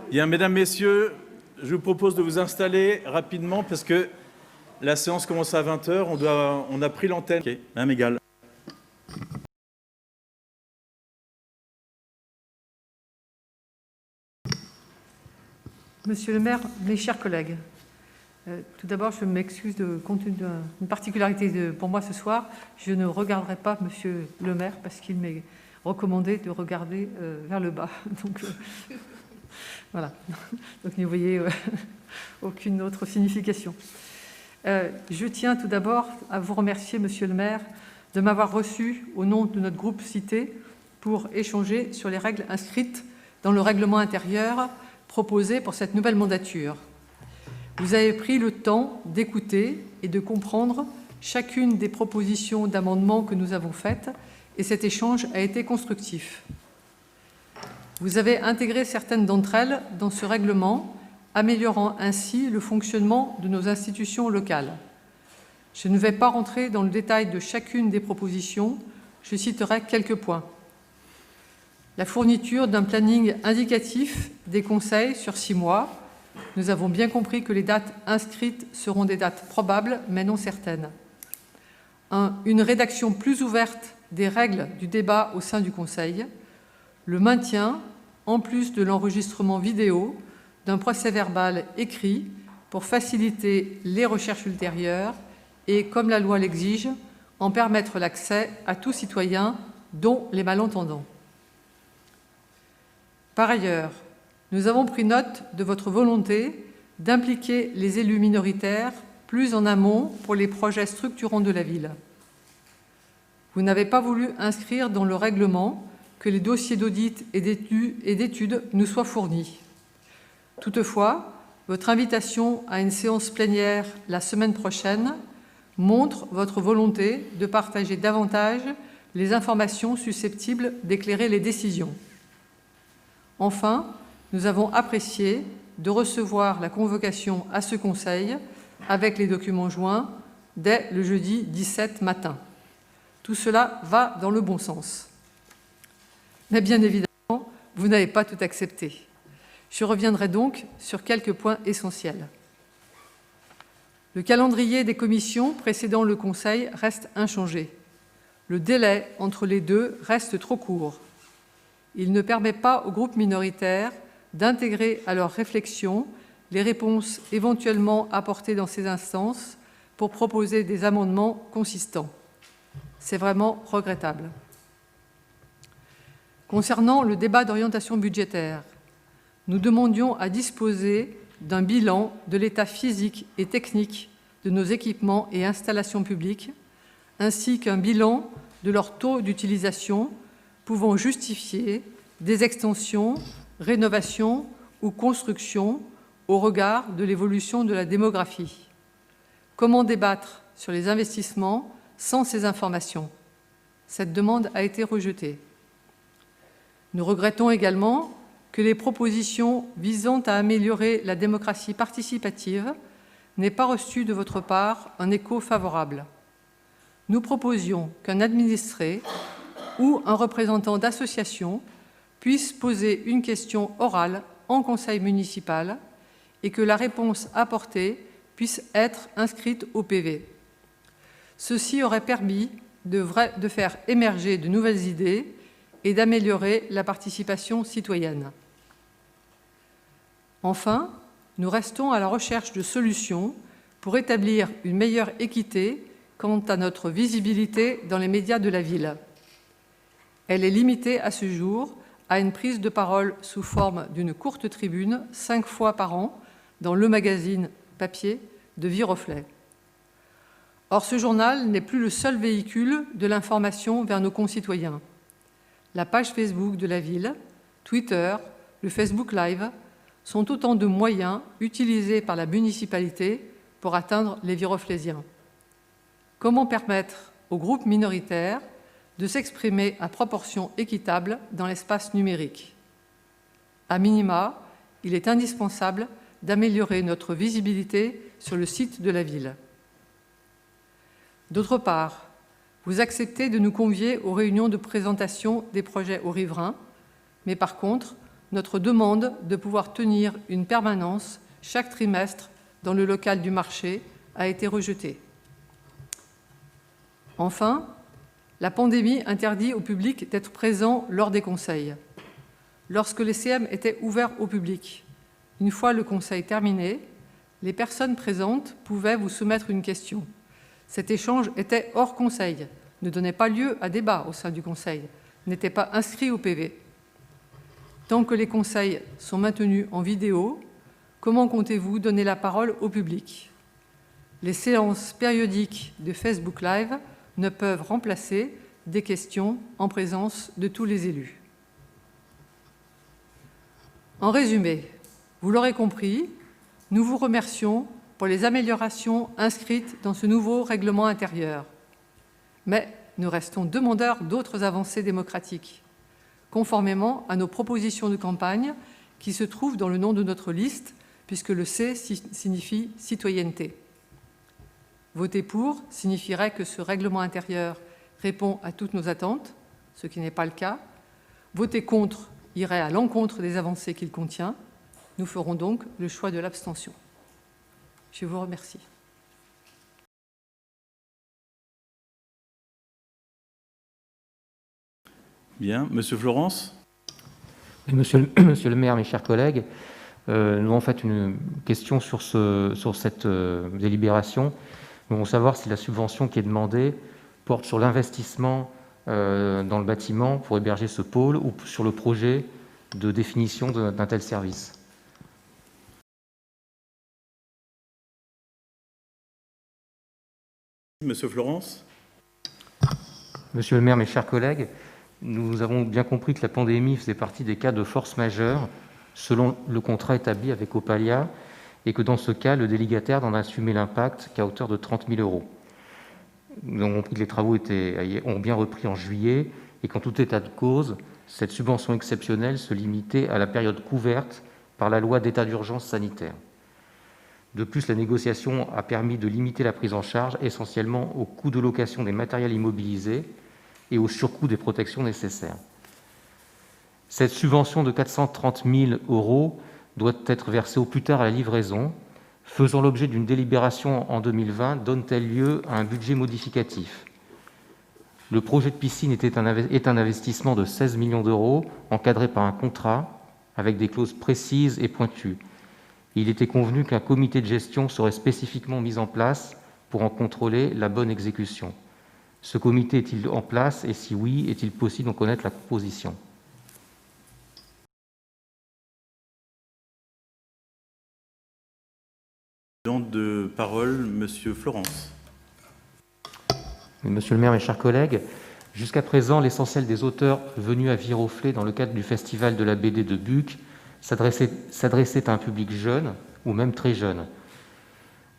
Bien, mesdames, messieurs, je vous propose de vous installer rapidement parce que la séance commence à 20h. On a pris l'antenne. Ok, Madame Egal. Monsieur le maire, mes chers collègues, tout d'abord, je m'excuse compte tenu d'une particularité pour moi ce soir. Je ne regarderai pas monsieur le maire parce qu'il m'est recommandé de regarder vers le bas. Donc, voilà. Donc, n'y voyez aucune autre signification. Je tiens tout d'abord à vous remercier, monsieur le maire, de m'avoir reçu au nom de notre groupe cité pour échanger sur les règles inscrites dans le règlement intérieur proposé pour cette nouvelle mandature. Vous avez pris le temps d'écouter et de comprendre chacune des propositions d'amendement que nous avons faites et cet échange a été constructif. Vous avez intégré certaines d'entre elles dans ce règlement, améliorant ainsi le fonctionnement de nos institutions locales. Je ne vais pas rentrer dans le détail de chacune des propositions, je citerai quelques points. La fourniture d'un planning indicatif des conseils sur 6 mois. Nous avons bien compris que les dates inscrites seront des dates probables, mais non certaines. Une rédaction plus ouverte des règles du débat au sein du Conseil. Le maintien, en plus de l'enregistrement vidéo, d'un procès-verbal écrit pour faciliter les recherches ultérieures et, comme la loi l'exige, en permettre l'accès à tout citoyen, dont les malentendants. Par ailleurs, nous avons pris note de votre volonté d'impliquer les élus minoritaires plus en amont pour les projets structurants de la ville. Vous n'avez pas voulu inscrire dans le règlement que les dossiers d'audit et d'études nous soient fournis. Toutefois, votre invitation à une séance plénière la semaine prochaine montre votre volonté de partager davantage les informations susceptibles d'éclairer les décisions. Enfin, nous avons apprécié de recevoir la convocation à ce Conseil avec les documents joints dès le jeudi 17 matin. Tout cela va dans le bon sens. Mais bien évidemment, vous n'avez pas tout accepté. Je reviendrai donc sur quelques points essentiels. Le calendrier des commissions précédant le Conseil reste inchangé. Le délai entre les deux reste trop court. Il ne permet pas aux groupes minoritaires d'intégrer à leur réflexion les réponses éventuellement apportées dans ces instances pour proposer des amendements consistants. C'est vraiment regrettable. Concernant le débat d'orientation budgétaire, nous demandions à disposer d'un bilan de l'état physique et technique de nos équipements et installations publiques, ainsi qu'un bilan de leur taux d'utilisation pouvant justifier des extensions, rénovations ou constructions au regard de l'évolution de la démographie. Comment débattre sur les investissements sans ces informations? Cette demande a été rejetée. Nous regrettons également que les propositions visant à améliorer la démocratie participative n'aient pas reçu de votre part un écho favorable. Nous proposions qu'un administré ou un représentant d'association puisse poser une question orale en conseil municipal et que la réponse apportée puisse être inscrite au PV. Ceci aurait permis de faire émerger de nouvelles idées et d'améliorer la participation citoyenne. Enfin, nous restons à la recherche de solutions pour établir une meilleure équité quant à notre visibilité dans les médias de la ville. Elle est limitée à ce jour à une prise de parole sous forme d'une courte tribune 5 fois par an dans le magazine papier de Viroflay. Or, ce journal n'est plus le seul véhicule de l'information vers nos concitoyens. La page Facebook de la ville, Twitter, le Facebook Live sont autant de moyens utilisés par la municipalité pour atteindre les Viroflaysiens. Comment permettre aux groupes minoritaires de s'exprimer à proportion équitable dans l'espace numérique? À minima, il est indispensable d'améliorer notre visibilité sur le site de la ville. D'autre part, vous acceptez de nous convier aux réunions de présentation des projets aux riverains, mais par contre, notre demande de pouvoir tenir une permanence chaque trimestre dans le local du marché a été rejetée. Enfin, la pandémie interdit au public d'être présent lors des conseils. Lorsque les CM étaient ouverts au public, une fois le conseil terminé, les personnes présentes pouvaient vous soumettre une question. Cet échange était hors conseil, ne donnait pas lieu à débat au sein du conseil, n'était pas inscrit au PV. Tant que les conseils sont maintenus en vidéo, comment comptez-vous donner la parole au public? Les séances périodiques de Facebook Live ne peuvent remplacer des questions en présence de tous les élus. En résumé, vous l'aurez compris, nous vous remercions pour les améliorations inscrites dans ce nouveau règlement intérieur. Mais nous restons demandeurs d'autres avancées démocratiques, conformément à nos propositions de campagne qui se trouvent dans le nom de notre liste, puisque le C signifie citoyenneté. Voter pour signifierait que ce règlement intérieur répond à toutes nos attentes, ce qui n'est pas le cas. Voter contre irait à l'encontre des avancées qu'il contient. Nous ferons donc le choix de l'abstention. Je vous remercie. Bien. Monsieur Florence? Monsieur le maire, mes chers collègues, nous avons fait une question sur cette délibération. Nous voulons savoir si la subvention qui est demandée porte sur l'investissement dans le bâtiment pour héberger ce pôle ou sur le projet de définition d'un tel service. Monsieur Florence? Monsieur le maire, mes chers collègues, nous avons bien compris que la pandémie faisait partie des cas de force majeure selon le contrat établi avec Opalia et que dans ce cas, le délégataire n'en a assumé l'impact qu'à hauteur de 30 000 €. Nous avons compris que les travaux ont bien repris en juillet et qu'en tout état de cause, cette subvention exceptionnelle se limitait à la période couverte par la loi d'état d'urgence sanitaire. De plus, la négociation a permis de limiter la prise en charge essentiellement au coût de location des matériels immobilisés et au surcoût des protections nécessaires. Cette subvention de 430 000 € doit être versée au plus tard à la livraison. Faisant l'objet d'une délibération en 2020, donne-t-elle lieu à un budget modificatif? Le projet de piscine est un investissement de 16 millions d'euros, encadré par un contrat avec des clauses précises et pointues. Il était convenu qu'un comité de gestion serait spécifiquement mis en place pour en contrôler la bonne exécution. Ce comité est-il en place et si oui, est-il possible d'en connaître la composition? De parole, Monsieur Florence. Monsieur le maire, mes chers collègues, jusqu'à présent, l'essentiel des auteurs venus à Viroflay dans le cadre du festival de la BD de Buc s'adressait à un public jeune ou même très jeune.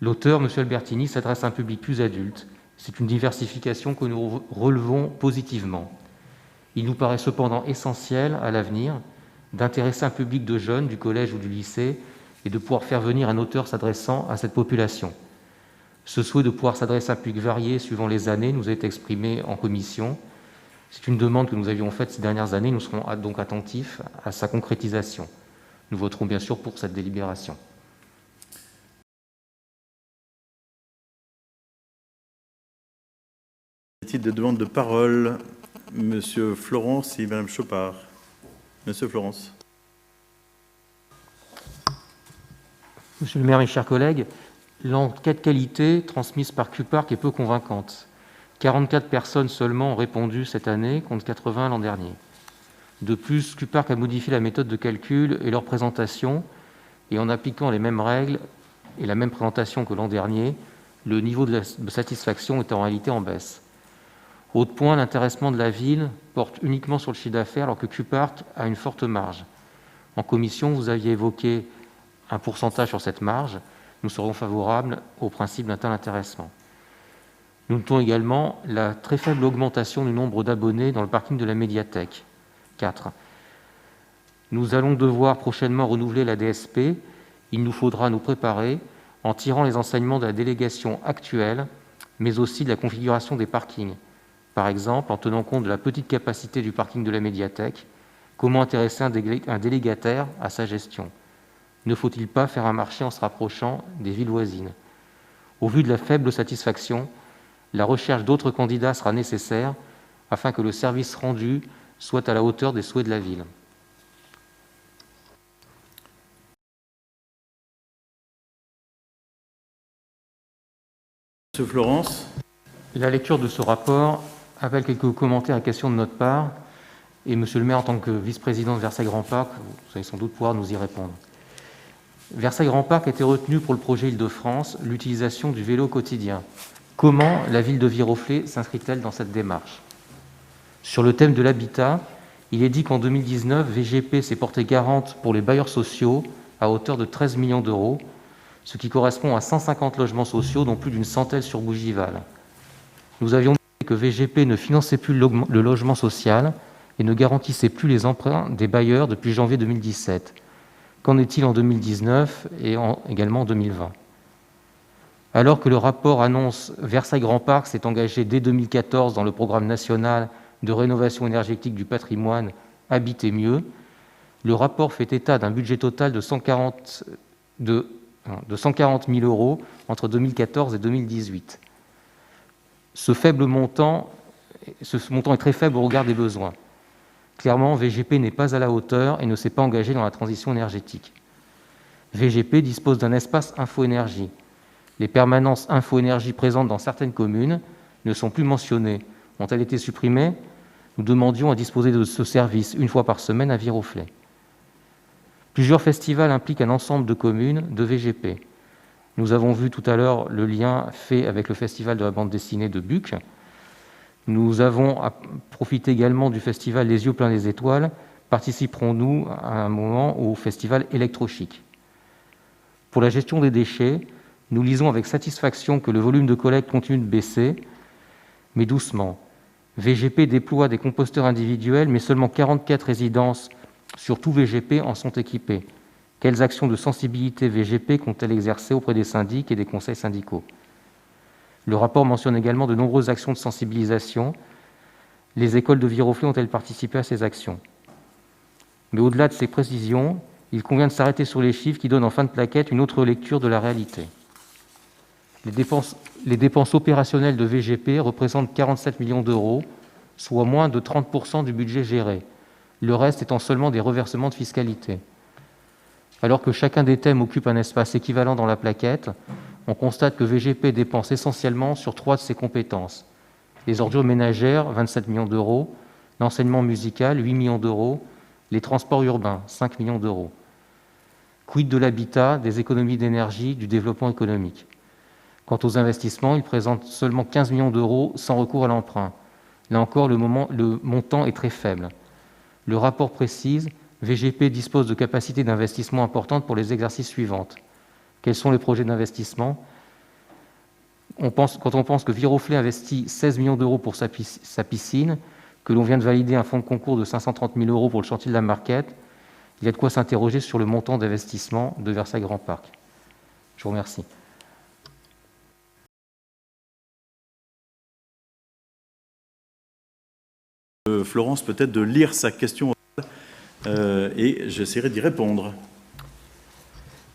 L'auteur, M. Albertini, s'adresse à un public plus adulte. C'est une diversification que nous relevons positivement. Il nous paraît cependant essentiel, à l'avenir, d'intéresser un public de jeunes du collège ou du lycée et de pouvoir faire venir un auteur s'adressant à cette population. Ce souhait de pouvoir s'adresser à un public varié suivant les années nous a été exprimé en commission. C'est une demande que nous avions faite ces dernières années. Nous serons donc attentifs à sa concrétisation. Nous voterons bien sûr pour cette délibération. Titre de demande de parole, Monsieur Florence et Madame Chopard. Monsieur Florence. Monsieur le maire, mes chers collègues, l'enquête qualité transmise par QPark est peu convaincante. 44 personnes seulement ont répondu cette année, contre 80 l'an dernier. De plus, QPark a modifié la méthode de calcul et leur présentation, et en appliquant les mêmes règles et la même présentation que l'an dernier, le niveau de satisfaction est en réalité en baisse. Autre point, l'intéressement de la ville porte uniquement sur le chiffre d'affaires, alors que QPark a une forte marge. En commission, vous aviez évoqué un pourcentage sur cette marge. Nous serons favorables au principe d'un tel intéressement. Nous notons également la très faible augmentation du nombre d'abonnés dans le parking de la médiathèque. 4. Nous allons devoir prochainement renouveler la DSP. Il nous faudra nous préparer en tirant les enseignements de la délégation actuelle, mais aussi de la configuration des parkings. Par exemple, en tenant compte de la petite capacité du parking de la médiathèque, Comment intéresser un délégataire à sa gestion? Ne faut-il pas faire un marché en se rapprochant des villes voisines? Au vu de la faible satisfaction, la recherche d'autres candidats sera nécessaire afin que le service rendu soit à la hauteur des souhaits de la ville. Monsieur Florence. La lecture de ce rapport appelle quelques commentaires et questions de notre part, et Monsieur le maire, en tant que vice-président de Versailles Grand Parc, vous allez sans doute pouvoir nous y répondre. Versailles Grand Parc a été retenu pour le projet Île-de-France, l'utilisation du vélo quotidien. Comment la ville de Viroflay s'inscrit-elle dans cette démarche? Sur le thème de l'habitat, il est dit qu'en 2019, VGP s'est portée garante pour les bailleurs sociaux à hauteur de 13 millions d'euros, ce qui correspond à 150 logements sociaux, dont plus d'une centaine sur Bougival. Nous avions dit que VGP ne finançait plus le logement social et ne garantissait plus les emprunts des bailleurs depuis janvier 2017. Qu'en est-il en 2019 et également en 2020? Alors que le rapport annonce Versailles Grand Parc s'est engagé dès 2014 dans le programme national de rénovation énergétique du patrimoine Habiter mieux, le rapport fait état d'un budget total de 140 000 euros entre 2014 et 2018. Ce montant est très faible au regard des besoins. Clairement, VGP n'est pas à la hauteur et ne s'est pas engagé dans la transition énergétique. VGP dispose d'un espace info-énergie. Les permanences info-énergie présentes dans certaines communes ne sont plus mentionnées. Ont-elles été supprimées? Nous demandions à disposer de ce service une fois par semaine à Viroflay. Plusieurs festivals impliquent un ensemble de communes de VGP. Nous avons vu tout à l'heure le lien fait avec le festival de la bande dessinée de Buc. Nous avons profité également du festival Les Yeux pleins des étoiles. Participerons-nous à un moment au festival Électrochic? Pour la gestion des déchets, nous lisons avec satisfaction que le volume de collecte continue de baisser, mais doucement. VGP déploie des composteurs individuels, mais seulement 44 résidences sur tout VGP en sont équipées. Quelles actions de sensibilité VGP compte-t-elle exercer auprès des syndics et des conseils syndicaux? Le rapport mentionne également de nombreuses actions de sensibilisation. Les écoles de Viroflay ont-elles participé à ces actions? Mais au-delà de ces précisions, il convient de s'arrêter sur les chiffres qui donnent en fin de plaquette une autre lecture de la réalité. Les dépenses opérationnelles de VGP représentent 47 millions d'euros, soit moins de 30% du budget géré, le reste étant seulement des reversements de fiscalité. Alors que chacun des thèmes occupe un espace équivalent dans la plaquette, on constate que VGP dépense essentiellement sur 3 de ses compétences. Les ordures ménagères, 27 millions d'euros, l'enseignement musical, 8 millions d'euros, les transports urbains, 5 millions d'euros. Quid de l'habitat, des économies d'énergie, du développement économique? Quant aux investissements, ils présentent seulement 15 millions d'euros sans recours à l'emprunt. Là encore, le montant est très faible. Le rapport précise, VGP dispose de capacités d'investissement importantes pour les exercices suivants. Quels sont les projets d'investissement? Quand on pense que Viroflay investit 16 millions d'euros pour sa piscine, que l'on vient de valider un fonds de concours de 530 000 euros pour le chantier de la Marquette, il y a de quoi s'interroger sur le montant d'investissement de Versailles Grand Parc. Je vous remercie. Florence, peut-être de lire sa question et j'essaierai d'y répondre.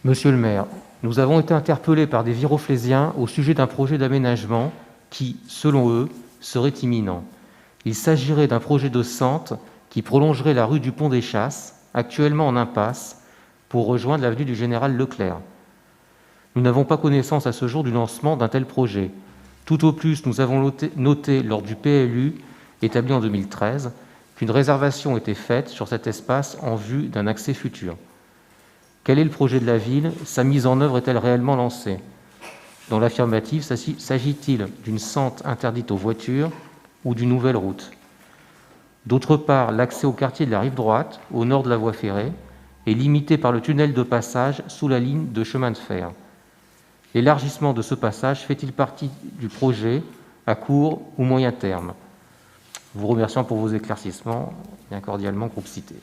Monsieur le maire, nous avons été interpellés par des Viroflaysiens au sujet d'un projet d'aménagement qui, selon eux, serait imminent. Il s'agirait d'un projet de centre qui prolongerait la rue du Pont des Chasses, actuellement en impasse, pour rejoindre l'avenue du Général Leclerc. Nous n'avons pas connaissance à ce jour du lancement d'un tel projet. Tout au plus, nous avons noté lors du PLU, établi en 2013, qu'une réservation était faite sur cet espace en vue d'un accès futur. Quel est le projet de la ville? Sa mise en œuvre est-elle réellement lancée? Dans l'affirmative, s'agit-il d'une sente interdite aux voitures ou d'une nouvelle route? D'autre part, l'accès au quartier de la rive droite, au nord de la voie ferrée, est limité par le tunnel de passage sous la ligne de chemin de fer. L'élargissement de ce passage fait-il partie du projet à court ou moyen terme? Vous remercions pour vos éclaircissements. Bien cordialement, groupe Cité.